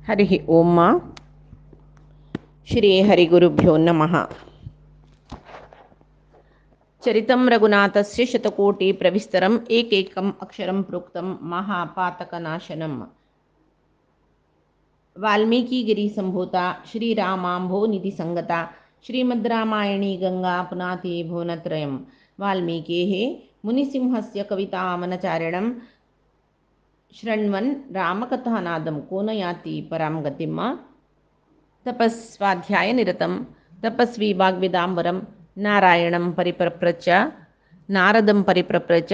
हरि ओम श्री हरिगुरुभ्यो नमः। चरितं रघुनाथस्य शतकोटि प्रविस्तरम् एकैकम् अक्षरं प्रोक्तं महापातकनाशनम्। वाल्मीकिगिरि संभूता श्रीरामाम्भो निधि संगता श्रीमद्रामायणी गंगा पुनाति भुवनत्रयम्। वाल्मीकेः मुनिसिंहस्य कवितामनचारिणं शृण्वन् रामकथानादं को न याति परां गतिम्। तपस्वाध्यायनिरतं तपस्वी वाग्विदाम्बरं नारायणं परिप्रप्रच्छ नारदं परिप्रप्रच्छ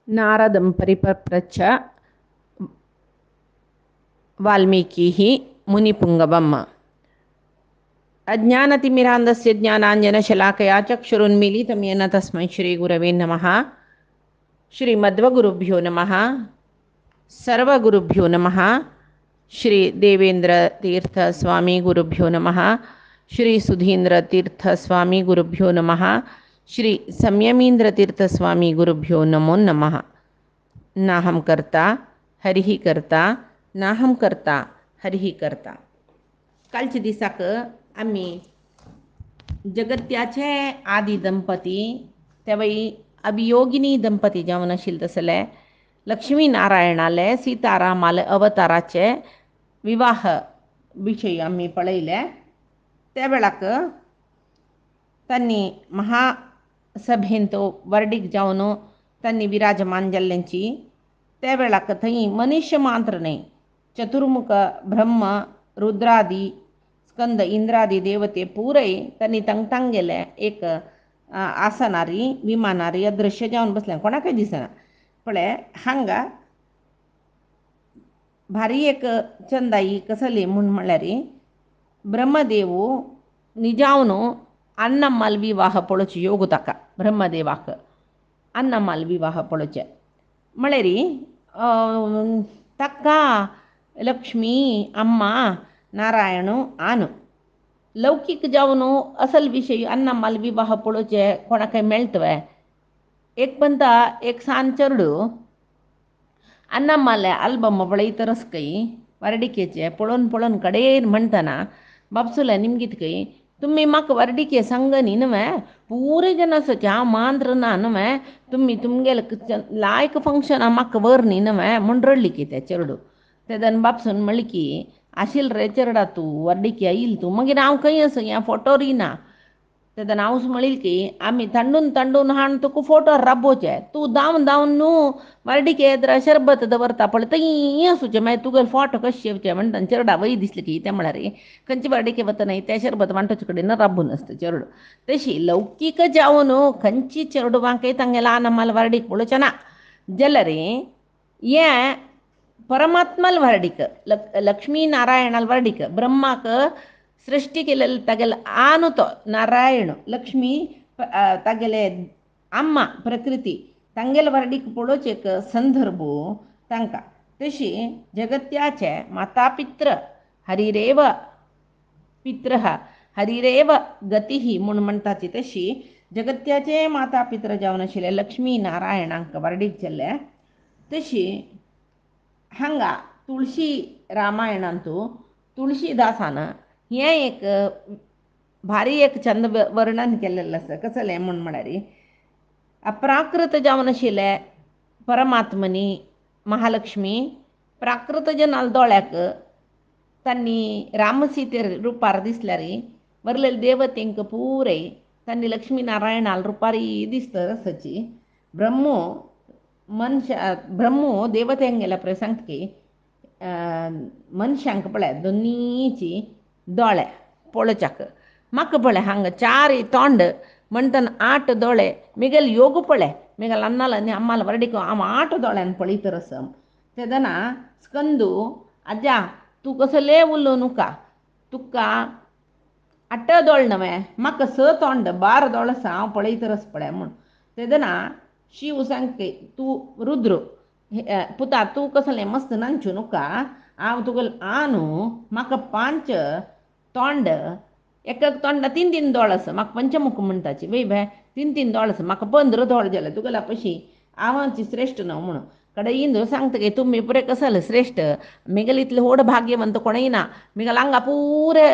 नारदं परिप्रप्रच्छ वाल्मीकिः मुनिपुङ्गवम्। अज्ञानतिमिरान्धस्य ज्ञानाञ्जनशलाकया चक्षुरुन्मीलितं येन तस्मै श्रीगुरवे नमः। श्रीमद्वगुरुभ्यो नमः। सर्वगुरुभ्यो नमः। श्री देवेंद्र स्वामी गुरुभ्यो नमः। श्री सुधींद्र स्वामी गुरुभ्यो नमः। श्री संयमींद्र स्वामी गुरुभ्यो नमो नमः। नाहं कर्ता हरिः कर्ता नाहं कर्ता हरिः कर्ता। कालच्या दिसाक आम्ही जगत्याचे आदी दंपती त्यावेळी अभियोगिनी दंपती जावन आशिल्ले तसले लक्ष्मी नारायणाले सीतारामाले अवताराचे विवाह विषयी आम्ही पळयले। त्या वेळाक तांणी महासभेंत वर्डीक जावन तांणी विराजमान जाल्ल्यांची त्या वेळाक थंय मनुष्य मात्र न्हय, चतुर्मुख ब्रह्म रुद्रादी स्कंद इंद्रादी देवते पुरय तांणी तांग गेले एक आसनारी विमानारी अदृश्य जावन बसले, कोणाकय दिसना। पळय हांगा भारी एक चंदाई कसली म्हणल्यार ब्रह्मदेव निजावन अन्नम्माल विवाह पळोवचे योग ताका। ब्रह्मदेवाक अन्नम्माल विवाह पळोवचे म्हळ्यार ताका लक्ष्मी अम्मा नारायण आन लौकिक जावन असल विषय अन्नम्माल विवाह पळोवचे कोणाकय मेळटवे। एक पंता एक सांचरडू अन्नम्माले आल्बम पळयतरस कई वर्डिकेचे पळोवन पळोवन कडेन म्हणटना बापसुले निमगीत तुम्ही म्हाका वर्डिके संग न्ही न्हय, पुरे जनस हांव मांद्र ना न्हय, तुम्ही तुमगेले लायक फंक्शना म्हाका वर न्ही न्हय म्हूण रडली की ते चेडू। तेदन बापसून म्हणली की आशिल रे चेडा तूं वर्डिके येईल तूं, मागीर हांव खंय आसा ह्या फोटोर येना। तेदन हांव म्हणली की आमी तांडून तांडून हाण तुका फोटोर राबोवचे, तूं धांवन धांवन न्हू वर्डिके येद्रा शरबत दवरता पळय थंय आसूचे, मागीर तुगेले फोटो कशे येवचे म्हणटा चेडा वय दिसले की ते म्हळ्यार खंयचे वर्डिके वता न्हय त्या शरबत वांटोचे कडेन राबून आसता चेडू। तशी लौकिक जावन खंयची चेडवांकय तांगेला आनमाल वर्डीक पळोवचे ना जाल्यार हें परमात्माल वर्डीक लक्ष्मी नारायणाल वर्डीक ब्रह्माक सृष्टी केलेले तागेले आनु तो नारायण लक्ष्मी तागेले अम्मा प्रकृती तांगेले वर्डीक पळोवचे एक संदर्भ तांकां। तशी जगत्याचे माता पित्र हरिरेव पित्रः हरिरेव गतिः म्हूण म्हणटाची तशी जगत्याचे माता पित्र जावन आशिल्ले लक्ष्मी नारायणांक वर्डीक जाल्ले। तशी हांगा तुळशी रामायणांतू तुळशीदासान हें एक भारी एक चंद वर्णन केल्लेलें आसा। कसलें म्हळ्यार अप्राकृत जावन आशिल्ले परमात्मनी महालक्ष्मी प्राकृत जनाल दोळ्याक तांणी रामसीतेर रुपार दिसल्यार वरलेले देवतेंक पुरय तांणी लक्ष्मी नारायणाल रुपारी दिसता आसची। ब्रह्मो देवतेंक गेल्या पळय सांगता की मनशांक पळय दोनीची दोळे पळोवच्याक म्हाका पळय हांगा 4 तोंड म्हणटना 8 दोळे मिगेल योग पळय मिगेल अन्नाल आनी अम्माल वर्डीक हांव 8 दोळ्यान पळयतरस। तेदना स्कंदू अज्जा तूं कसले उल्लो नुका तुका 8 दोळ न्हय म्हाका 6 तोंड 12 दोळ आसा हांव पळयतरस पळय म्हूण। तेदना शिव सांगता तूं रुद्र पुता तूं कसलें मस्त नांचू नुका हांव तुगेलो आनु म्हाका 5 तोंड एक तोंडा 3 दोळस म्हाका पंचमुख म्हणटाची वय बाय 3 दोळस म्हाका 15 दोळ जाले तुगेला पशी आवांची श्रेष्ठ न्हू म्हणून कडे इंदू सांगता गे तुम्ही पुरे कसल श्रेष्ठ मिगल इतले होड भाग्यवंत कोणय ना मिगल हांगा पुरे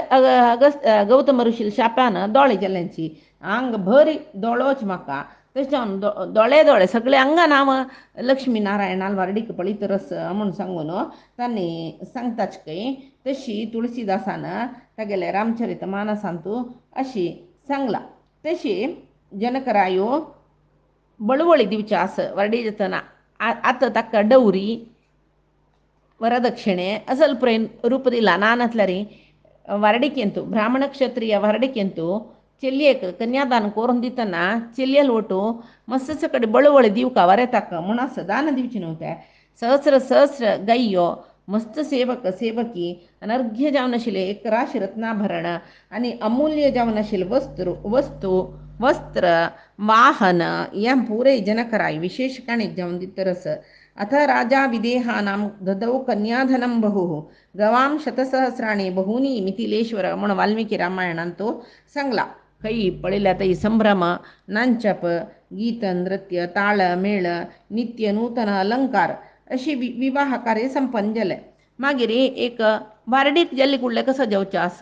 गौतम ऋषील शापान दोळे गेल्यांची हांग भरी दोळोच म्हाका तशें दोळे दोळे सगळे हांगा नांव लक्ष्मी नारायणाल वारडीक पळीत रस म्हणून सांगून तांणी सांगताच खंय तशी तुळशीदासान तागेले रामचरित मानसांतू अशी सांगला तशी जनकरायो बळवळी दिवचे आस वर्डी जतना आत ताका डवरी ವರದಕ್ಷಿಣೆ ಅಸಲ್ ಪ್ರೇನ್ ರೂಪದಿಲ್ಲ ನಾನತ್ಲರಿ ವರಡಿಕೆಂತು ಬ್ರಾಹ್ಮಣ ಕ್ಷತ್ರಿಯ ವರಡಿಕೆಂತು ಚೆಲ್ಲಿಯಕ್ಕೆ ಕನ್ಯಾದಾನ ಕೋರಂದಿತ್ತನ ಚೆಲ್ಲಿಯಲ್ಲಿ ಒಟ್ಟು ಮಸ್ಸ ಕಡೆ ಬಳುವಳಿ दिवका वरे ताक मुणास दान दिवची नव्हते सहस्र सहस्र गाय्यो मस्त सेवक सेवकी अनर्घ्य जावन आशिल्ले एक राशी रत्नाभरण आणि अमूल्य जावन आशिल्ले वस्त्र वाहन या पुरे जनकराय विशेष काणीक जावन दितरस अथ राजा विदेहानां ददौ कन्याधनं बहु गवां शतसहस्राणि बहूनी मिथिलेश्वर म्हणून वाल्मिकी रामायणांतो सांगला काही पळयल्या तई संभ्रम नांचप गीत नृत्य ताळ मेळ नित्य नूतन अलंकार अशी विवाह कार्य संपन्न जाले मागीर एक वारडीक गेल्ले कुडले कसो जेवचे आस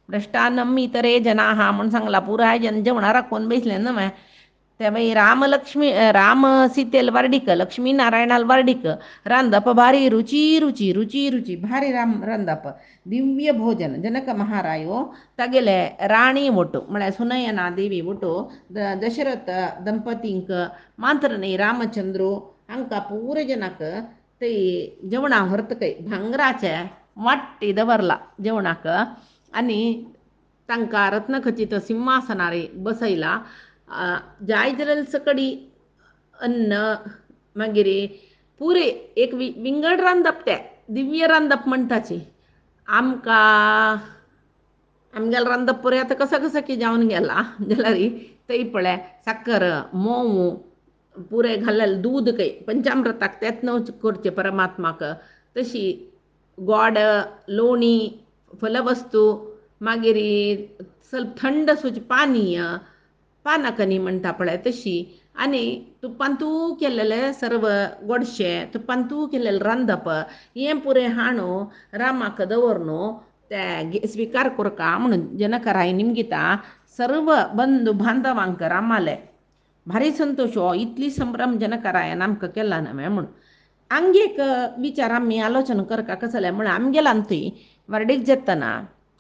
भ्रष्टान्नम इतरे जनाः म्हणून सांगला पुराय जन जेवणा राखून बसले न्हय ते बाई राम सीतेल वारडीक लक्ष्मी नारायणाल वारडीक रांदप भारी रुची रुची रुची रुची भारी रांदप दिव्य भोजन जनक महारायो तागेले राणी ಒಟ್ಟು म्हळ्यार सुनयना देवी ಒಟ್ಟು दशरथ ದಂಪತಿಂक मात्र न्ही रामचंद्र हांकां पुरे जनाक ते जेवणा व्हरतकय भांगराचे वाट्टी दवरला जेवणाक आनी तांकां रत्नखचित सिंहासनार बसयला जाय जाल्यार सकडी अन्न मागीर पुरे एक विंगड रांदप ते दिव्य रांदप म्हणटाची आमगेल रांदप पुरे आतां कसं की जावन गेला जाल्यार थंय पळय साखर मोव पुरे घालेल दूद खंय पंचामृताक तेत करचे परमात्माक तशी गोड लोणी फलवस्तू मागीर ಸ್ವಲ್ಪ थंड सुच पानीय पानाकनी म्हणटा पळय तशी आनी तुपांतू केल्लेले सर्व गोडशे तुपांतू केल्लेले रांदप हें पुरें हाडू रामाक दवरून ते स्विकार करका म्हणून जनकराय निमगिता सर्व बंधू बांधवांक रामाले भारी संतोष हो इतली संभ्रम जनकरायन आमकां केला न्हय म्हणून हांग एक विचार आमी आलोचना करका कसले म्हण आमगेला थंय वारडीक जेतना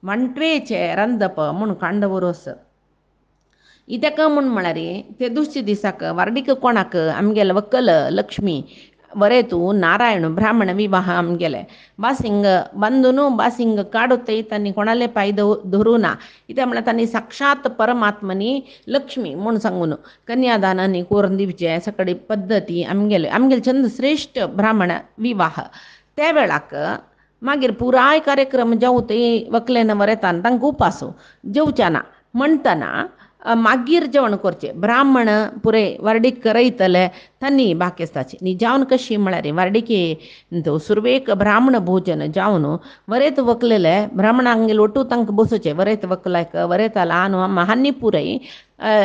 मंटवेचे रांदप म्हणून कांडवरोस इतका म्हूण म्हळ्यार ते दुसरे दिसाक वारडीक कोणाक आमगेले वक्कल लक्ष्मी वरे तूं नारायण ब्राह्मण विवाह आमगेले बासिंग बांदून बासिंग काडूतय तांणी कोणाले पांय धरूं ना कित्याक म्हळ्यार तांणी साक्षात परमात्मनी लक्ष्मी म्हूण सांगून कन्यादानांनी करून दिवचे सकडी पद्दती आमगेले चंद श्रेष्ठ ब्राह्मण विवाह त्या वेळाक मागीर पुराय कार्यक्रम जेवतय वकलेन वरेतान तांकां उपासू जेवच्या ना म्हणटना मागीर जेवण करचे ब्राह्मण पुरे वारडीक करयतले तांणी बाकेस्ताची न्ही जावन कशी म्हळ्यार वारडीके सुरवेक ब्राह्मण भोजन जावन वरेत वकलेले ब्राह्मणांगेल ಒಟ್ಟು तांकां बसूचे वरेत वकलायक वरेता ल्हान हांनी पुरय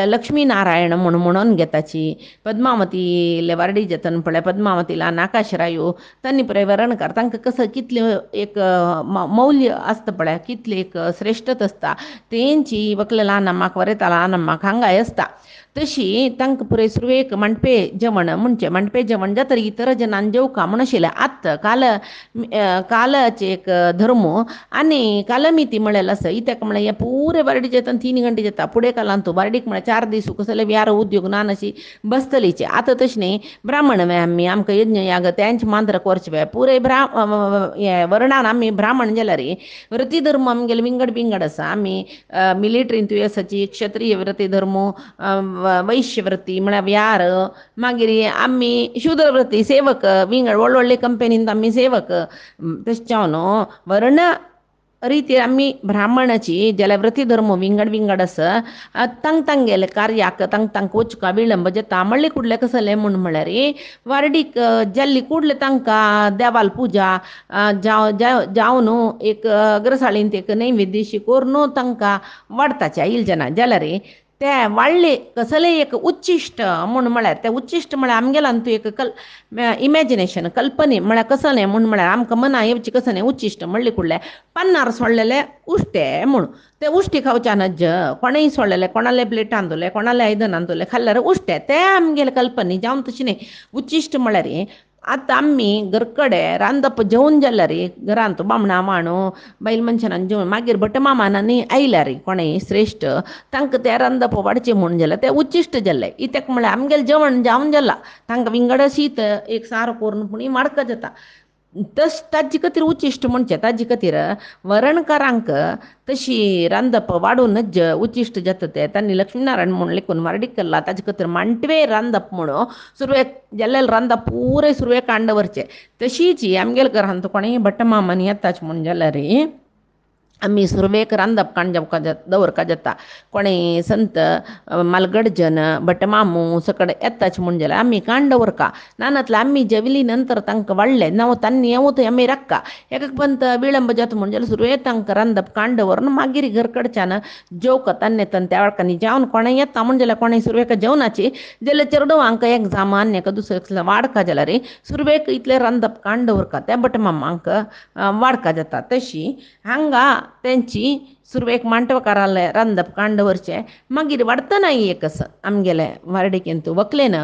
लक्ष्मी नारायण म्हणून घेताची पद्मावतीले वारडी जतन पळय पद्मावतीला नाकाशरायो तांणी पुराय वरणकार तांकां कसं कितले एक मौल्य आसता पळय कितले एक श्रेष्ठत आसता तेंची वकले ल्हान अम्माक वरेता ल्हान अम्माक हांगाय आसता तशी तांकां पुराय सुरवेक मंडपे जेवण म्हणचे मंडपे जेवण जाता इतर जनान जेवका म्हण आशिल्लें आत्त कालाचे एक धर्म आनी कालमिती म्हळेल आसा इत्याक म्हळ्यार हे पुरे वारडी जेतन 3 घंटे जाता फुडें कालांत तूं वारडीक म्हळ्यार 4 दीस कसले व्यार उद्योग नान अशी बसतलीचे आतां तशें न्ही ब्राह्मण आमी आमकां यज्ञ याग तेंचे मांद्र करचे पुरे हे वर्णान आमी ब्राह्मण जाल्यार व्रती धर्म आमगेले विंगड आसा आमी मिलिटरीन तुवेसाची क्षत्रीय व्रती धर्म वैश्यव्रती म्हळ्यार व्यार मागीर आमी शूद्रव्रती सेवक विंगड व्हडले कंपनींत आमी सेवक तशें जावन वर्ण रिती आम्ही ब्राह्मणाची ज्याला व्रती धर्म विंगड विंगड असं तंग तंग गेले कार्याक तंग तंग वचका विळंब जे तामळ्ळे कुडले कसले म्हणून म्हळ्यार वारडीक जल्ली कुडले तांकां देवाल पुजा जावन एक अग्रसाळींत एक नैवेद्यशी कोरून तांकां वाडताचे इल्जना जाल्यार ते वाडले कसले एक उच्चिश्ट म्हूण म्हळ्यार ते उच्चिश्ट म्हळ्यार आमगेलो तूं एक इमॅजिनेशन कल्पने म्हळ्यार कसलें म्हूण म्हळ्यार आमकां मना येवची कसलें उच्चिश्ट म्हणलें कुडलें पन्नार सोडलेले उश्टे म्हूण ते उश्टी खावच्यान नज कोणेय सोडलेले कोणाले प्लेटान दवरले कोणाले आयदनान दवरले खाल्ल्यार उश्टे ते आमगेले कल्पने जावन तशें न्ही उच्चिश्ट म्हळ्यार आतां आमी घरकडे रांदप जेवून जाल्यार घरांत बामणां मांडू बायल मनशांनी जेवण मागीर भट मामांनी आयल्यार कोणेय श्रेश्ठ तांकां तें रांदप वाडचें म्हूण जाल्यार तें उच्चिश्ट जालें कित्याक म्हळ्यार आमगेलें जेवण जावन जालां तांकां विंगड शीत एक सार करून पुणी वाडका जाता ताजे खातीर उच्चिश्ट म्हणचें ताजे खातीर वरणकारांक तशी रांदप वाडूनच उच्चिश्ट जाता तें तांणी लक्ष्मीनारायण म्हूण लेखून वारडीक केला ताजे खातीर मांटवे रांदप म्हणून सुरवेक जाल्लेलें रांदप पुरे सुरवेक कांड व्हरचें तशींच आमगेल्या घरांत कोणेय भट मामानी येताच म्हूण जाल्यार आमी सुरवेक रांदप कांडप दवरका जाता कोणेय संत मालगडजन भटमामू सकड येताच म्हूण जाल्यार आमी कांड दवरका नानातले आमी जेवली नंतर तांकां वाडलें नाव तांणी येवूं आमी राखका एक पंत विळंब जाता म्हूण जाल्यार सुरवेक तांकां रांदप कांड दवरून मागीर घर कडच्यान जेवका तान्ने त्या वळखांनी जेवण कोणेय येता म्हूण जाल्यार कोणेय सुरवेक जेवणाची जाल्यार चेडवांक एग्जामान हेका दुसरें वाडका जाल्यार सुरवेक इतलें रांदप कांड दवरका त्या भटमामांक वाडका जाता तशी हांगा तेंची सुरवेक मांटवकाराले रांदप कांड दवरचें मागीर वाडटना एक आमगेले वारडिकेन तूं व्हंकलेन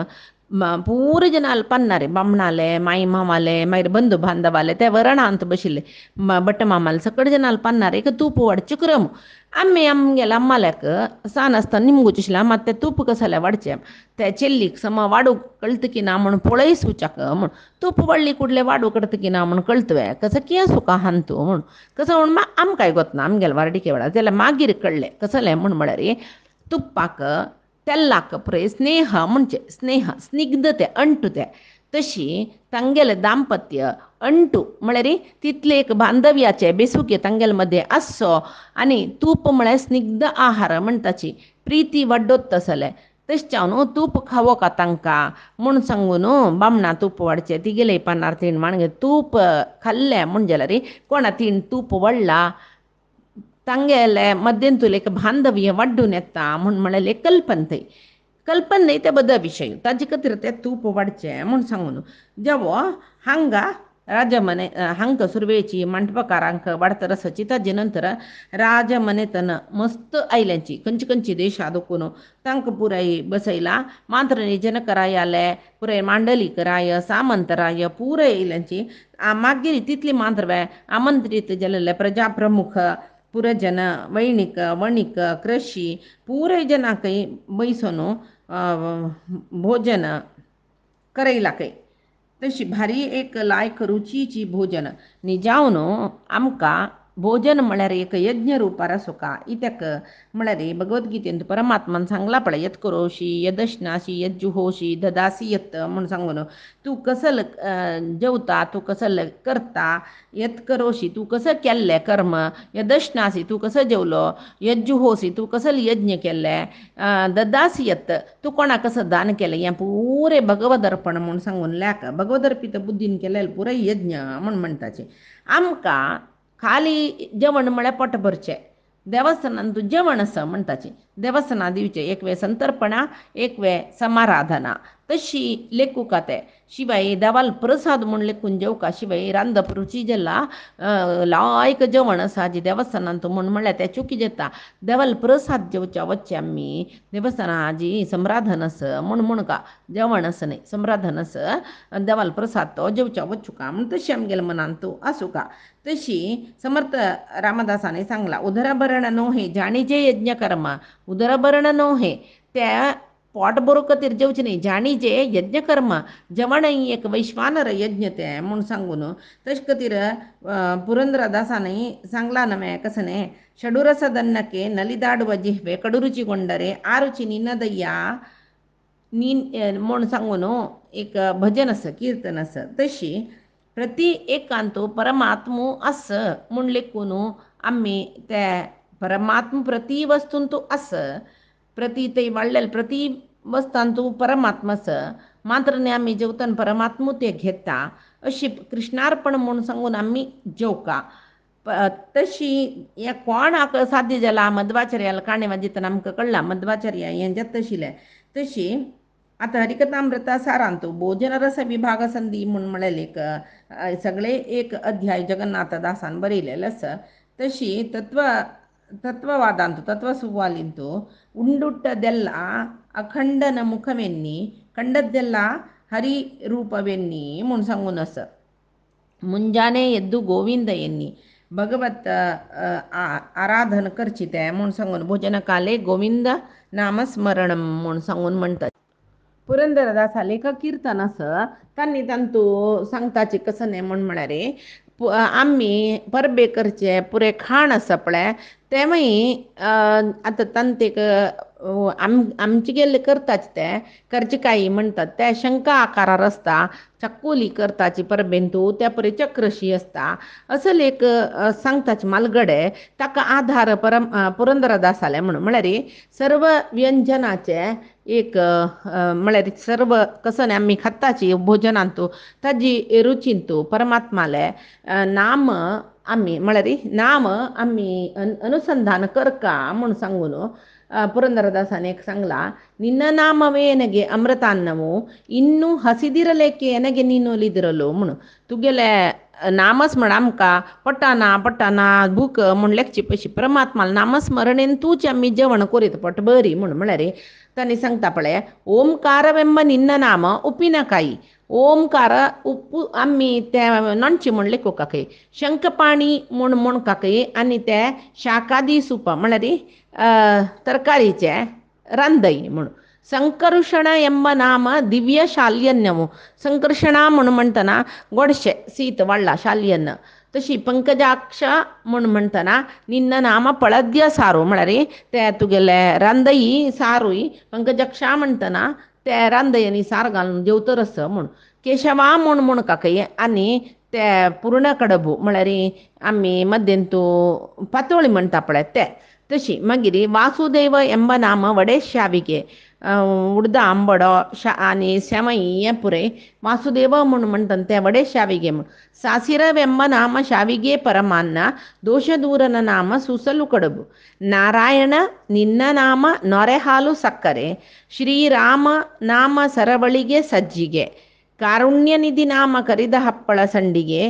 पूर जनाल पन्नारे बामणाले माई मामाले मागीर बंधू बांधवाले ते वरणांत बशिल्ले भट मामाले सकड जनाल पन्नारे एक तूप वाडचें क्रम आमी आमगेल्या अम्माल्याक सान आसतना निमगूच आशिल्लें मात तें तूप कसालें वाडचें ते चेल्लीक सम वाडूंक कळटा की ना म्हूण पळय सुचाक म्हूण तूप वाडली कुडलें वाडू कळटा की ना म्हूण कळतवे कसं कितें सुका हान तूं म्हूण कसं म्हूण आमकांय गोतना आमगेल्या वारडिके वेळार जाल्यार मागीर कळ्ळें कसलें म्हूण म्हळ्यार तुप्पाक तेल्लाक पळय स्नेह म्हणजे स्नेह स्निग्धते अंटुते तशी तांगेलें दाम्पत्य अंटू म्हळ्यार तितलें एक बांधव्याचें बेसूके तांगेले मदें आसचो आनी तूप म्हळ्यार स्निग्ध आहार म्हणटाची प्रिती वाडोत तसलें तशें न्हू तूप खावो का तांकां म्हूण सांगून बामणां तूप वाडचें तिगेले पानार तीण माणगे तूप खाल्लें म्हूण जाल्यार कोणा तीण तूप वाडला तांगेले मध्यंतूल एक बांधव्य वाडून येता म्हूण म्हळ्यार कल्पन थंय कल्पन न्हय ते बद्दल विशय ताजे खातीर तें तूप वाडचें म्हूण सांगून जेवो हांगा राजमने हांगा सुरवेची मांडपकारांक वाडत रसाची ताजे नंतर राजमनेतन मस्त आयल्यांची खंयची खंयची देशां दुखून तांकां पुराय बसयला मात्र जनकरायाले पुराय मांडलीकराय सामंतराय पुराय आयल्यांची मागीर तितली मात्र आमंत्रीत जाल्ले प्रजा प्रमुख पुरजन वैणिक वणिक कृषी पुराय जनांकय बैसून भोजन करयला खंय तशी भारी एक लायक रुचीची भोजन न्ही जावन आमकां भोजन म्हळ्यार एक यज्ञ रुपार आसोका इत्याक म्हळ्यार भगवद्गीतेंत परमात्मान सांगला पळय यत करोशी यदश्नाशी यज्जुहोशी ददासी यत म्हूण सांगून तूं कसल जेवता तूं कसल करता यत करोशी तूं कसं केल्लें कर्म यदश्नासी तूं कसं जेवलो यज्जुहोसी तूं कसं यज्ञ केल्लें ददासी यत तूं कोणाक कसं दान केलें हें पुरे भगवदर्पण म्हूण सांगून लेक भगवदर्पित बुद्धीन केलें पुराय यज्ञ म्हूण म्हणटाचें आमकां खाली जेवण म्हळ्यार पोट भरचें देवस्थानान तूं जेवण आसा म्हणटाचें देवस्थाना दिवचें एक वेळ संतर्पणा एक वेळ समाराधना तशी लेखूक ते शिवाय देवाल प्रसाद म्हूण लेखून जेवका शिवाय रांदप रुची जाला लायक जेवण आसा जी देवस्थानान तूं म्हूण म्हळ्यार तें चुकी जाता देवाल प्रसाद जेवच्या वच्चें आमी देवस्थाना जी सम्राधन आस म्हूण का जेवण आस न्हय सम्राधन आस देवाल प्रसाद तो जेवच्या वचुका म्हूण तशी आमगेल्या मनान तूं आसूका तशी समर्थ रामदासाने सांगला उदरभरण नोहे जाणीजे यज्ञ कर्म उदरभरण नोहे त्या पोट भरू खातीर जेवचें न्ही जाणीजे यज्ञ कर्म जेवण एक वैश्वानर यज्ञ तें म्हूण सांगून तशे खातीर पुरंदरदासाने सांगला नवे कसं न्ही षडुरसदन्नके नलिदाडुव जिह्वे कडुरुची ಗೊಂಡರೆ आरुची निनदय्या म्हूण सांगून एक भजन आसा कीर्तन आसा तशी प्रति एकांतो परमात्मो आस म्हूण लेखून आम्ही त्या परमात्म प्रति वस्तून तू असं प्रति ते वाढलेलं प्रति वस्तान तू परमात्माच मात्र ने आम्ही जेवताना परमात्मू ते घेता अशी कृष्णार्पण म्हणून सांगून आम्ही जेवका तशी या कोण साध्य जाला मध्वाचार्याला काणे वाजितना आमकां कळला मध्वाचार्य यांच्यात तशिले तशी आता हरिकथामृता सारांतू भोजन रस विभाग संधी म्हणून म्हळेले सगळे एक अध्याय जगन्नाथदासान बरयलेले आसा तशी ತತ್ವವಾದಂತು ತತ್ವಸುವಾಲಿಂತು ಉಂಡುಟ್ಟದೆಲ್ಲ ಅಖಂಡನ ಮುಖವೆನ್ನಿ ಕಂಡದ್ದೆಲ್ಲ ಹರಿ ರೂಪವೆನ್ನಿ म्हणून सांगून आसा ಮುಂಜಾನೆ ಎದ್ದು ಗೋವಿಂದ ಎನ್ನಿ भगवत आराधन करची ते म्हणून सांगून भोजन काले गोविंद नामस्मरण म्हणून सांगून म्हणतात पुरंदरदासाले का कीर्तन असं त्यांनी तांतू सांगताचे कसं नाही म्हण म्हणारे आम्ही परबे करचे पुरे खाण असं पळय तेव्हाही आता तांतेक आमचे गेले करताच ते कर्जिकाई म्हणतात ते शंका आकारार असता चक्कोली करताची परबेंतू त्या परी चक्रशी असता असं एक सांगताच मालगडे ताका आधार पुरंदरदासाले म्हणून म्हळ्यार सर्व व्यंजनाचे एक म्हळ्यार सर्व कसं नाही आम्ही खाताची भोजनांतू ताजी रुचींतू परमात्माले नाम आम्ही म्हळ्यार नाम आम्ही अनुसंधान करका म्हणून सांगून ಪುರಂದರದಾಸನ सांगला ನಿನ್ನ ನಾಮವೇ ನನಗೆ ಅಮೃತಾನ್ನವು ಇನ್ನೂ ಹಸಿದಿರಲೇಕೆ ನನಗೆ ನೀನು ಒಲಿದಿರಲು म्हणून तुगेले नामस्मरण आमकां पट्टाना भूक म्हण लेखची पयशी परमात्माला नामस्मरणेन तूच आमी जेवण करीत पट बरी म्हणून म्हळ्यार तांणी सांगता पळय ಓಂಕಾರವೆಂಬ ನಿನ್ನ ನಾಮ ಉಪ್ಪಿನಕಾಯಿ ಓಂಕಾರ ಉಪ್ಪು आम्ही त्या नॉनची म्हणले कोकाकय शंखपाणी म्हण काकय आनी ते शाकादी सूप म्हळ्यार तरकारीचे रांदय म्हणून संकर्षण ಎಂಬ ನಾಮ ದಿವ್ಯ ಶಾಲ್ಯನ್ನವು ಸಂಕರ್ಷಣ म्हणटना गोडशे शीत वाडला शाल्यन्न तशी पंकजाक्ष म्हणटना निन्न नाम पळद्य सारू म्हळ्यार ते तुगेले रांदई सारूय पंकजाक्षा म्हणटना ते रांदयनी सार घालून जेवतरस म्हूण केशवा म्हण काकय आनी ते पूर्ण कडबू म्हळ्यार आमी मध्यंतू पातोळी म्हणटा पळय ते तशी मागीर वासुदेव ಎಂಬ ನಾಮ वडे शाविगे उडदा आंबडो आनी सेवई हें पुरय वासुदेव म्हणटा ते वडे शाविगे म्हूण सासिरವೆಂಬ ನಾಮ ಶಾವಿಗೆ ಪರಮಾನ್ನ ದೋಷದೂರನ ನಾಮ ಸುಸಲು ಕಡುಬು ನಾರಾಯಣ ನಿನ್ನ ನಾಮ ನೊರೆ ಹಾಲು ಸಕ್ಕರೆ ಶ್ರೀರಾಮ ನಾಮ ಸರಬಳಿಗೆ ಸಜ್ಜಿಗೆ ಕಾರುಣ್ಯನಿಧಿ ನಾಮ ಕರಿದ ಹಪ್ಪಳ ಸಂಡಿಗೆ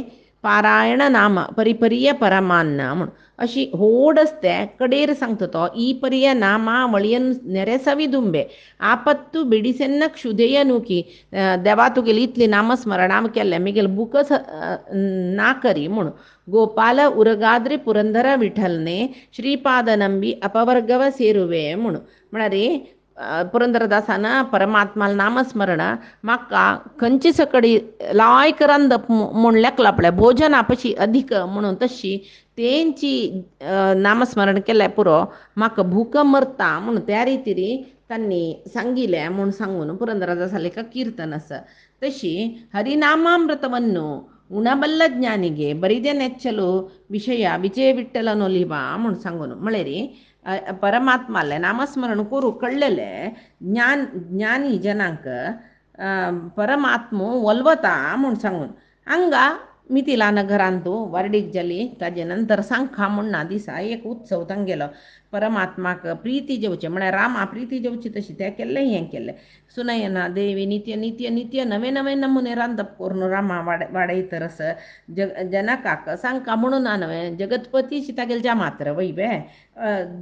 पारायण नाम परिपरिय परमान्न म्हणून अशी होड असते कडेर सांगता तो ಈ ಪರಿಯ ನಾಮ वळयन ನೆರೆಸವಿ ದುಂಬೆ आपत्तू बिडिसेन्न क्षुधेय नुकी देवा तुगेली इतली नामस्मरण आम केल्ले मिगेल बुकच ना करी म्हणून गोपाल उरगाद्री पुरंदर विठ्ठलने श्रीपाद नंबी अपवर्गव ಸೇರುವೆ म्हणून म्हळ्यार पुरंदरदासान परमात्माला नामस्मरण म्हाका खंयची सकडी लायक रांद म्हूण लेखला पळय भोजना पशी अधिक म्हणून तशी तेंची नामस्मरण केलें पुरो म्हाका भूक मरता म्हणून त्या रितीर तांणी सांगिल्लें म्हणून सांगून पुरंदरदासाले कीर्तन आसा तशी ಹರಿನಾಮಾಮೃತವನ್ನು ಉಣಬಲ್ಲ ಜ್ಞಾನಿಗೆ ಬರಿದೆ ನೆಚ್ಚಲು ವಿಷಯ ವಿಜಯ ವಿಠ್ಠಲನೊಲಿವ म्हणून सांगून म्हळ्यार परमात्माले नामस्मरण करू कळलेले ज्ञानी जनांक परमात्मो ಒಲ್ವता म्हणून सांगून हांगा मिथिला नगरांतू वार्डीक जाली ताजे नंतर सांखा म्हणना दिसा एक उत्सव तांगेलो परमात्माक प्रिती जेवचे म्हळ्यार रामा प्रिती जेवची तशी ते केल्लें हें केल्लें सुनयना देवी नित्य नित्य नित्य नवे नवे नमुने रांदप करून रामा वाडयतरस जनकाक सांका म्हणून न्हय जगतपतीची तागेले जामात्र वैबे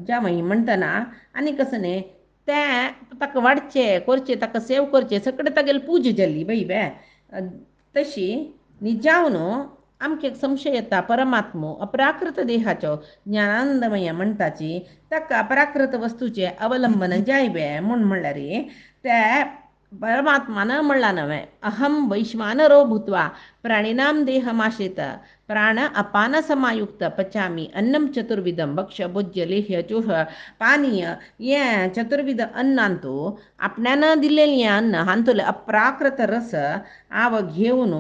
जावई म्हणटना आनी कसं न्ही ते ताका वाडचे करचे ताका सेव करचे सगळे तागेली पूज जाली वैबे तशी निजावन आमकां एक संशय येता परमात्मो अप्राकृत देहाचो ज्ञानानंदमय म्हणटाची ताका अप्राकृत वस्तूचे अवलंबन जायबे म्हणल्यार ते परमात्मान म्हणला न्हय अहम वैश्वानरो भूत्वा प्राणिनाम देहमाश्रित प्राण अपान समायुक्त पचामी अन्नम चतुर्विधम भक्ष भोज्य लेह्य चोह पानीय ये चतुर्विध अन्नांतू आपल्यानं दिलेली अन्न हांतुले अप्राकृत रस आव घेऊन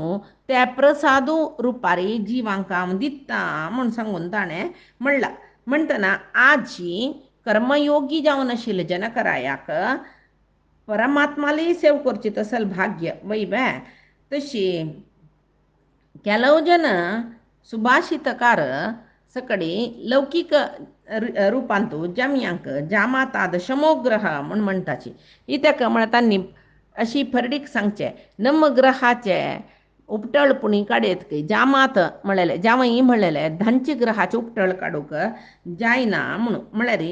त्या प्रसादू रुपारी जीवांकाम दिता म्हणून सांगून ताणे म्हणला. म्हणतना आजी कर्मयोगी जावन आशिल्ले जनकरायाक परमात्माली सेव करची तसल भाग्य वैबे. तशी ಕೆಲವು ಜನ ಸುಭಾಷಿತಕಾರ सकडी लौकिक रूपांतू जमयांक जामाताद शमोग्रह म्हणून म्हणटाची इत्याक म्हणतानी अशी फरडीक सांगचे नम ग्रहाचे उपटळपुणी काडेत की जामात म्हणलेले जावई म्हणलेले धांची ग्रहाचे उपटळ काडूक जायना म्हणून म्हळ्यार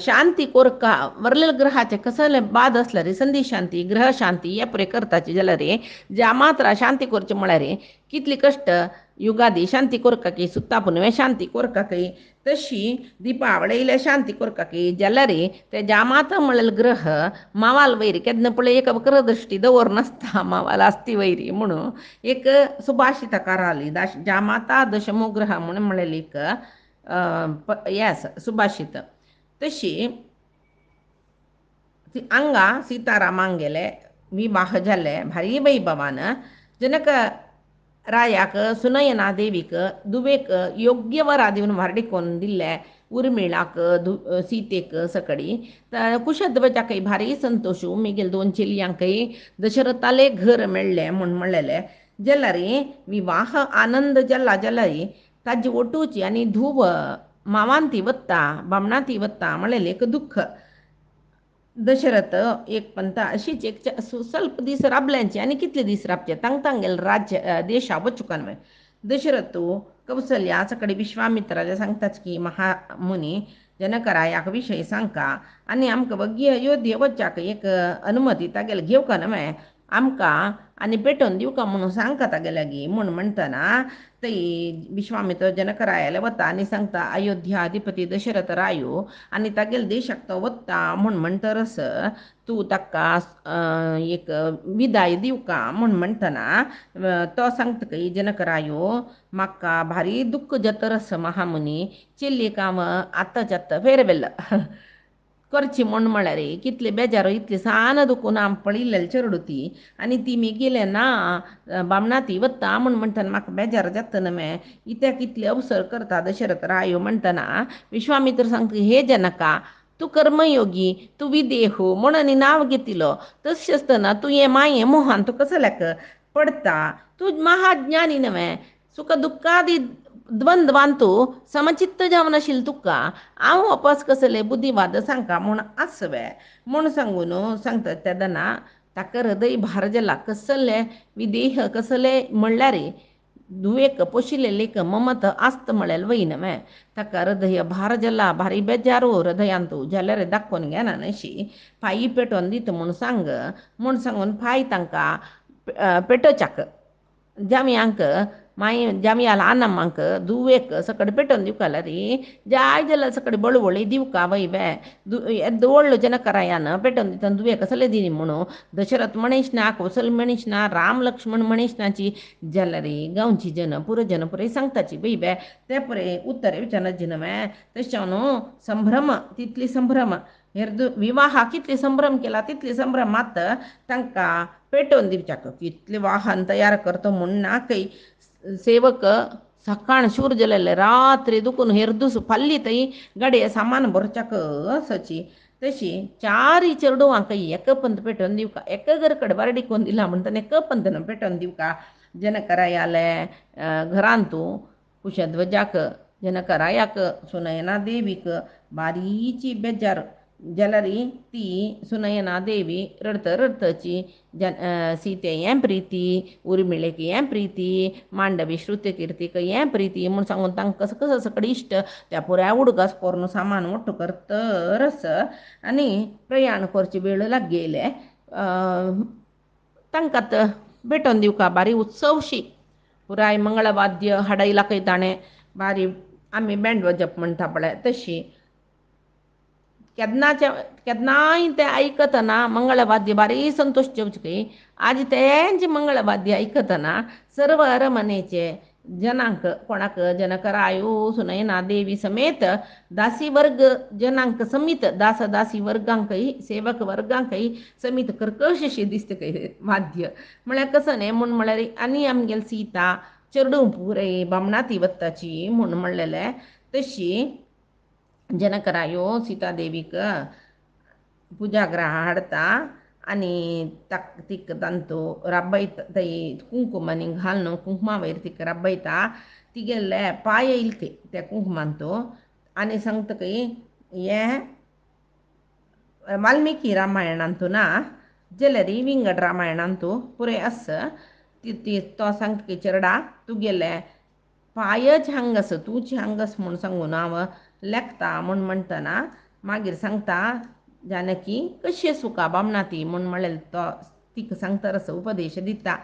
शांती कोरका वरलेल ग्रहाचे कसले बाद असले रे संधी शांती ग्रह शांती या पुरे करताची जाल्यार रे ज्या मात्र शांती करचे म्हळ्यार कितली कष्ट युगादी शांती कोरका की सुत्ता पुनवे शांती कोरका की तशी दिपावळीले शांती कोरका की जाल्यार ते ज्या मात्र म्हणलेल ग्रह मावाल वैरी केदन पळय एक वक्र दृष्टी दवर नसता मावाल असती वैरी म्हणून एक सुभाषितकार आली ज्या माता दशमोग्रह म्हणून म्हणलेली एक येस सुभाषित. तशी हांगा सीतारामांक गेले विवाह जाले भारी वैभवान जनक रायाक सुनयना देवीक दुवेक योग्य वरा दिवन वारडिकोन दिल्ले उर्मिळाक सीतेक सकडी कुशध्वजाकय भारी संतोष मिगेल 2 चेलयांकय दशरथाले घर मेळ्ळे म्हूण म्हणलेले जाल्यार विवाह आनंद जाल्ला जाल्यार ताजी ओटूची आनी धुव मावांती वत्ता बामणाती वत्ता म्हणलेले एक दुःख. दशरथ एक पंत अशीच एक स्वल्प दीस राबल्यांचे आनी कितले दीस राबचे तांग गेल राज्य देशा वचुकान दशरथ कौसल्या सकडी विश्वामित्राचे सांगताच की महामुनी जनकरायाक विषय सांगका आनी आमकां वग्गी अयोध्ये वचपाक एक अनुमती तागेले घेवका न्हय आमकां आनी पेटोवन दिवका म्हणून सांगता तागेल्या गी म्हूण म्हणटना ते विश्वामित्र जनकरायाले वता आनी सांगता अयोध्या अधिपती दशरथ रायो आनी तागेले देशाक तो वता म्हूण म्हणटरस तूं ताका एक विदाय दिवका म्हूण म्हणटना तो सांगता जनकरायो म्हाका भारी दुःख जातरस महामुनी चेल्लीक हांव आतांच्या आतां फेरवेल करची म्हूण म्हळ्यार कितले बेजारो इतले सान दुखून हांव पळयलेले चेडूती आनी ती मी गेले ना बामणा ती वता म्हूण म्हणटना म्हाका बेजार जाता न्हय इत्याक कितले अवसर करता दशरथ रायो म्हणटना विश्वामित्र सांगता हे जनका तूं कर्मयोगी तूं विदेहो म्हणून नांव घेतिलो तशें आसतना तूं हे माये मोहान तूं कसल्याक पडता तूं महाज्ञानी न्हय सुख दुःखादी द्वंद्वांतू समचित्त जावन आशिल्लें तुका हांव वापस कसले बुद्धीवाद सांगता म्हूण आसवे म्हूण सांगून सांगता तेदना ताका हृदय भार जाला कसले विदेह कसले म्हणल्यार दुवेक पोशिल्लेक ममत आस्त म्हळ्यार वय न्हय ताका हृदय भार जाला भारी बेजारो हृदयांतू जाल्यार दाखोवन घेना अशी पायी पेटोवन दिता म्हूण सांगून पाय तांकां पेटोवच्याक जाम्यांक माई जामियाला आनम्मांक दुवेक सकड पेटोवन दिवका रे जाय जाल्यार सकड बळवळी दिवका वैबे व्हडलो जनकरायान पेटोवन दिता दुवेक कसले दिनी म्हणून दशरथ मनीस ना कौशल मनीस ना राम लक्ष्मण मनीस नाची जाल्यार गांवची जन पुरे सांगताची वैबे ते पुरे उत्तरे विचारनाची न्हय तशें न्हू संभ्रम तितली संभ्रम हेर विवाह कितली संभ्रम केला तितली संभ्रम मात तांकां पेटोवन दिवच्याक कितले वाहन तयार करता म्हूण नाकय सेवक सकाळ शूर जालेले रात्री दुखून हेरदूस फाल्ली थंय गाडये सामान भरच्याक असची तशी 4 चेडवांक एक पंत पेटोवन दिवका एक घर कडबारडी कोण दिला म्हणटना एक पंतन पेटोवन दिवका जनकरायाले घरांतू कुशध्वजाक जनकरायाक सुनयना देवीक बारीची बेजार जाल्यार ती सुनयना देवी रडतची सीते हें प्रिती उर्मिळेक हें प्रिती मांडवी श्रुती कीर्तीक हें प्रिती म्हूण सांगून तांकां कसं सकड इश्ट त्या पुराय उडकास पोरन सामान मोट्ट करतरस आनी प्रयाण करची वेळ लागले तांकां भेटोवन दिवका बारी उत्सवशी पुराय मंगळवाद्य हाडयला खंय ताणें बारी आमी बँड वजप म्हणटा पळय तशी केदनाय ते आयकतना मंगळवाद्य बारी संतोष जेवचे आज तेंचे मंगळवाद्य आयकतना सर्व अरमनेचे जनांक कोणाक जनकरायो सुनयना देवी समेत दासी वर्ग जनांक समित दास दासी वर्गांकही सेवक वर्गांकही समित कर्कशशी दिसते काही वाद्य म्हळ्यार कसं न्ही म्हूण म्हळ्यार आनी आमगेल सीता चेडूं पुरे बामणाती वत्ताची म्हूण म्हणलेलें तशी जनकरायो सीतादेवीक पुजाग्रह हाडता आनी तिक तांतो राबयता थंय कुंकुमांनी घालून कुंकुमा वयर तिका राबयता तिगेले पांय इल्के त्या कुंकुमांतो आनी सांगतकय हें वाल्मिकी रामायणांतू ना जाल्यार विंगड रामायणांतू पुरे आस तो सांगतकय चेडा तुगेले पायच हांगस तूच हांगस म्हूण सांगून हांव लेखता म्हूण म्हणटना मागीर सांगता जानकी कशी सुका बामणाती म्हूण म्हणलें तो तिका सांगता रस उपदेश दिता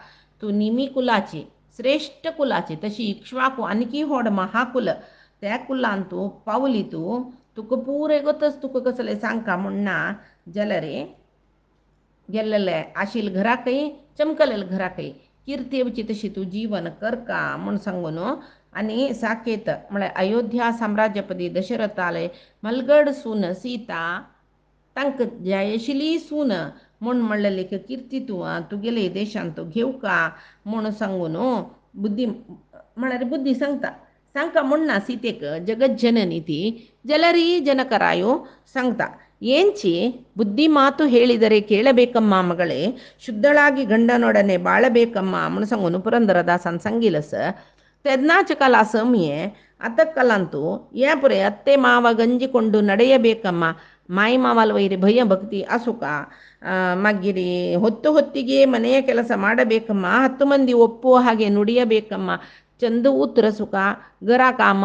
तूं निमी कुलाची श्रेश्ठ कुलाची तशी इक्ष्वाकू आनीकी व्हड महाकुल त्या कुलान तूं पावली तूं तुका पुरे गोतच तुका कसलें सांगता म्हणना जाल्यार गेल्लेले आशिल घराकय चमकलेले घराकय कीर्ती येवची तशी तूं जीवन करका म्हूण सांगून आनी साकेत म्हळ्यार अयोध्या साम्राज्यपदी दशरथाले मलगड सून सीता तांकां जायशिली सून म्हूण म्हणलेली कीर्ती तुगेले देशांत तो घेवका म्हूण सांगून बुद्धी म्हळ्यार बुद्धी सांगता म्हणना सीतेक जगत जननी ती जाल्यार ಜನಕರಾಯೋ सांगता ಏಂಚಿ ಬುದ್ಧಿ ಮಾತು ಹೇಳಿದರೆ ಕೇಳಬೇಕಮ್ಮ ಮಗಳೇ ಶುದ್ಧಳಾಗಿ ಗಂಡನೊಡನೆ ಬಾಳಬೇಕಮ್ಮ ಮುಣಸಂಗುನು ಪುರಂದರದಾಸನ್ ಸಂಗಿಲಸ ತೆದ್ನಾಚ ಕಲಾ ಸಮಯೆ ಅತಕ್ಕಲಂತೂ ಏಪುರೆ ಅತ್ತೆ ಮಾವ ಗಂಜಿಕೊಂಡು ನಡೆಯಬೇಕಮ್ಮ ಮಾಯಿ ಮಾವಲ ವೈರಿ ಭಯ ಭಕ್ತಿ ಅಸುಕ ಮಗ್ಗಿರಿ ಹೊತ್ತು ಹೊತ್ತಿಗೆ ಮನೆಯ ಕೆಲಸ ಮಾಡಬೇಕಮ್ಮ 10 ಮಂದಿ ಒಪ್ಪುವ ಹಾಗೆ ನುಡಿಯಬೇಕಮ್ಮ चंद उतर सुका घरा काम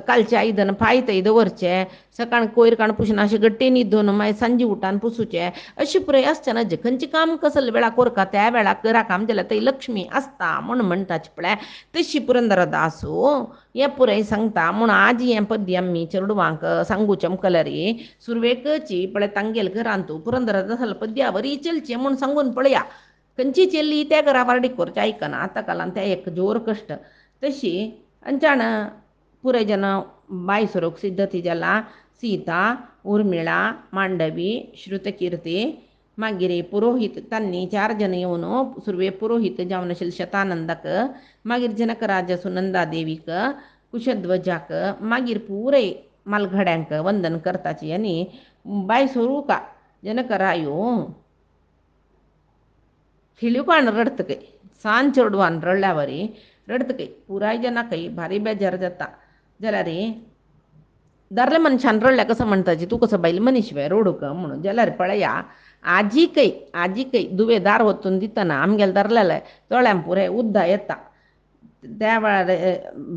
कालचे आयदन फायत दवरचे सकाळ कोयर काण पुसून अशें गट्टे न्हिदून मागीर सांजे उठान पुसूचे अशी पुराय आसतना खंयचें काम कसले वेळा कोरता त्या वेळार घरा काम जाल्यार थंय लक्ष्मी आसता म्हूण म्हणटाचे पळय तशी पुरंदरदासू हें पुराय सांगता म्हूण आज हें पद्य आमी चेडवांक सांगू चमकल्यार सुरवेकची पळय तांगेल घरांतू पुरंदरदासाल पद्या बरी चलची म्हूण सांगून पळया खंयची चेल्ली त्या घरा वारडी करचे आयकना आतां कालान त्या एक जोर कश्ट तशी अंचाण पुराय जन बाय सरोक सिद्धती जाला सीता उर्मिळा मांडवी श्रुतकीर्ती मागीर पुरोहीत तांणी 4 जन येवन सुरवे पुरोहीत जावन आशिल्ले शतानंदाक मागीर जनकराज सुनंदा देवीक कुशध्वजाक मागीर पुराय मालघड्यांक वंदन करताची आनी बाय सरूका जनकरायो खिळ्युकान रडतकय सांज चेडवान रडल्या वरी रडतकय पुराय जनाकय भारी बेजार जाता जाल्यार दादले मनशान रडल्या कसं म्हणटाची तूं कसो बैल मनीस वे रडूक म्हणून जाल्यार पळया आजीकय दुवे दार वचून दितना आमगेले दारलेले दोळ्यान पुराय उद्दा येता त्या वेळार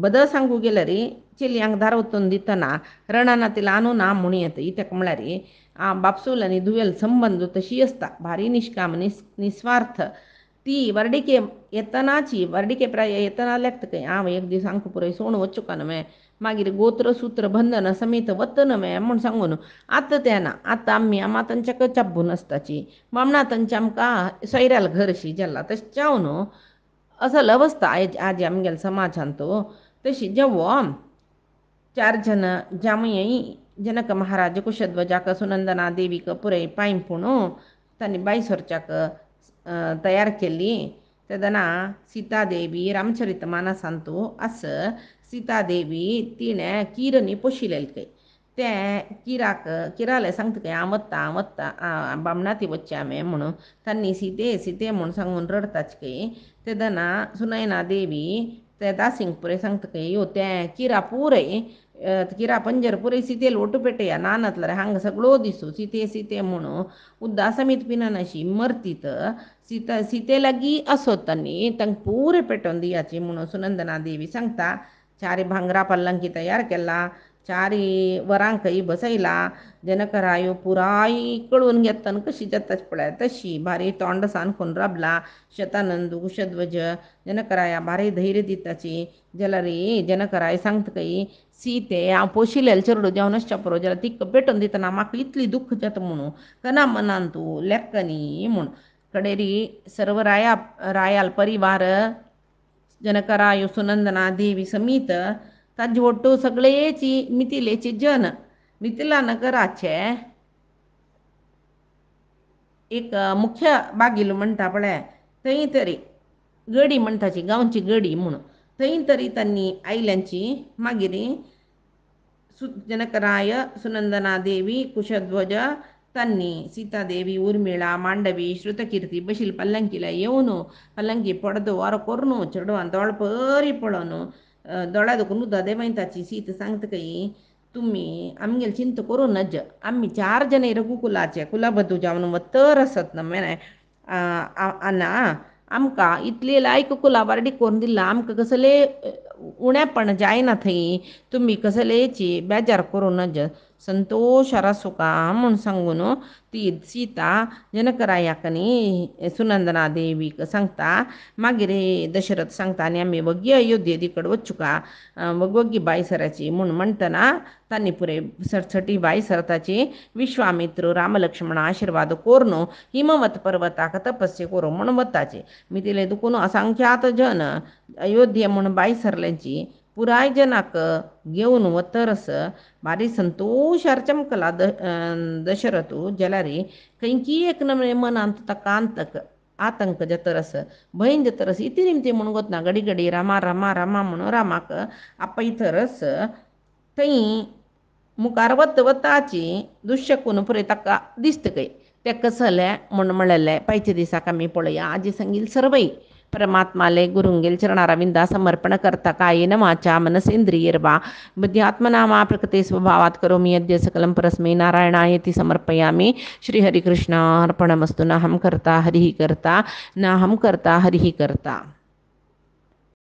बदल सांगू गेल्यार चेलयांक दार वचून दितना रणाना ती ल्हानू ना म्हूण येता तेका म्हळ्यार बापसूल आनी दुवेल संबंद तशी आसता भारी निश्काम निस्वार्थ ती वर्डिके येतनाची वर्डिके प्राय येतना लेखतकय हांव एक दीस हांकां पुराय सोण वचूं न्हय मागीर गोत्र सूत्र बंधन समेत वत न्हय म्हूण सांगून आतां तें ना आतां आमी तांच्याक चाब्बून आसताची बामणा तांच्या आमकां सोयऱ्याल घर अशी जाला तशें जावन असल अवस्था आज आमगेल्या समाजांत तशी जेवो 4 जन जामयई जनक महाराज कुशध्वजाक सुनंदना देवीक पुराय पांयपूण तांणी बायसोरच्याक तयार केल्ली तेदना सीतादेवी रामचरित मानसांतू आस सीतादेवी तिणें किरनी पोशिल्लें तें किराले सांगतकय हांव वत्ता बामणा ती वच्चे हांवें म्हणून तांणी सीते म्हूण सांगून रडताचकय तेदना सुनयना देवी ते दासींक पुराय सांगतकय तें किरा पुराय किरा पंजर पुराय सीतेल ओटू पेटया नानतल्यार हांगा सगळो दिसू सीते म्हणून उद्दा समीत पिनान अशी मरतीत सीते लागीं आसत तांणी तांकां पुरे पेटोवन दियाची म्हणून सुनंदना देवी सांगता 4 भांगरा पल्लंकी तयार केला 4 वरांकय बसयला जनकरायो पुराय कळून घेतना कशी जाताच पळय तशी भारी तोंड सानकून राबला शतानंद कुशध्वज जनकराया भारी धैर्य दिताची जाल्यार जनकराय सांगतकय सीते हांव पोशिल्लें चेडूं जेवनच पुरो जाल्यार तिका पेटोवन दितना म्हाका इतली दुख्ख जाता म्हणून कना मनान तूं लेक्क न्ही म्हूण कडेरी सर्व रायाल परिवार जनकरायो सुनंदना देवी समीत ताजे ಒಟ್ಟು सगळेची मिथिलेचे जन मिथिला नगराचे एक मुख्य बागिलू म्हणटा पळय थंय तरी गडी म्हणटाची गांवची गडी म्हणून थंय तरी त्यांनी आयल्यांची मागीर जनकराय सुनंदना देवी कुशध्वज तन्नी सीतादेवी उर्मिळा मांडवी श्रुतकीर्ती बशील पल्लंकीला येऊन पल्लंकी पडदो वार कोरून चेडवान दोळ परी पळोन दोळ्यादुकून उदे मायताची सीत सांगता काही तुम्ही आमगेल चिंत करू नज आम्ही 4 जण रघुकुलाचे कुलबधू जावन वतर असत न मेने अना आमकां इतली लायक कुलावारडी करून दिला आमकां कसले उणेपण जायना थंय तुम्ही कसलेची बेजार करू नज संतोष सुका म्हूण सांगून ती सीता जनकरायाक न्ही सुनंदना देवीक सांगता मागीर दशरथ सांगता आनी आमी वग्गी अयोध्ये कडेन वचुका वग्गी बाय सराची म्हूण म्हणटना तांणी पुरे सडसटी बाय सरताची विश्वामित्र रामलक्ष्मण आशीर्वाद कोरून हिमवत पर्वताक तपस्या करूं म्हूण वताचे मिथिले दुखून असंख्यात जन अयोध्ये म्हूण बाय सरल्यांची पुराय जनाक घेवन वतरस भारी संतोषार चमकला दशरथू जलारी खंयची एक नमणे मनांत ताका आतंक जतरस भयन जतरस इती निमते म्हणून गोतना घडी घडी रामा रामा रामा म्हणून रामाक आपयतरस थंय मुखार वताची दुश्शकून पुरे ताका दिसता काय ते कसले म्हूण म्हणलें पायच्या दिसाक आमी पळया आजी सांगील सर्वई परमात्माले गुरुंगेल चरणारविंदा समर्पण करता कायेन वाचा मनसेंद्रियर्वा बुद्ध्यात्मना प्रकृते स्वभावात करोमि यद्य सकलं परस्मै नारायणायति समर्पयामि श्रीहरिकृष्णार्पणमस्तु नाहं कर्ता हरिः कर्ता नाहं कर्ता हरिः कर्ता।